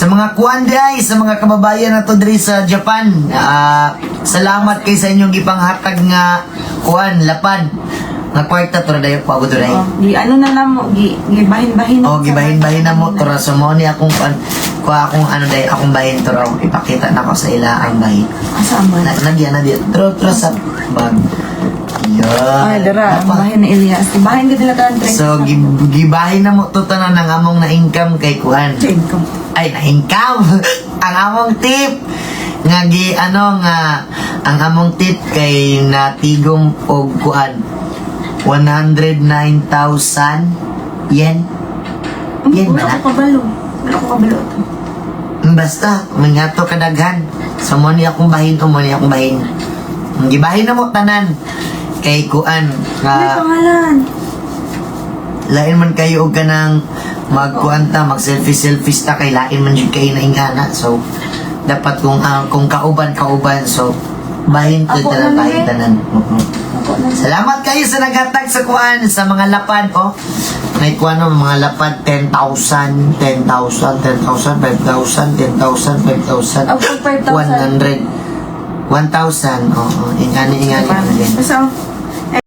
Sa mga kuan di ay, sa mga kababayan na to diri sa Japan, salamat kay sa inyong ipanghatag nga kuan, lapad. Nga kwarta to na dayo pagod to dayo. Di ano na lang mo, gibahin-bahin na. O, gibahin-bahin na mo to ra. So, mo ni akong akong ano dayo, akong bahin to raw. Ipakita na ko sa ila ang bahin. Asa man? Nagyan na di. Tro sa bag. Yan. Ay, dara, ang bahin ni Elias. Bahin ka nila tanan, Trey. So, gibahin na mo to tanan ng among na-income kay kuan. Ay, na-income! Ang among tip! Nga ang among tip kay natigom og kuan. 109,000 yen. Yen ba Wala na? ko kabalo. Wala ko kabalo. Basta, mga to kadaghan. So, mo ni akong bahin o mo ni akong bahin. Gibahin na mo tanan. Kay kuan. Ano pangalan? Lain man kayo og kanang magkuanta, mag-selfie ta kay lain man jud kayo na ingana. So, dapat kung kauban. So, bahin to Ako tanan, na bahin lang, tanan. Ako lang. Salamat kayo sa naghatag sa kuan, sa mga lapad, oh. May kuan no, mga lapad, 10,000, 5,000, 10,000, 5,000, Ako, 5,000. 100, 1,000, oo. Ingani. Basta,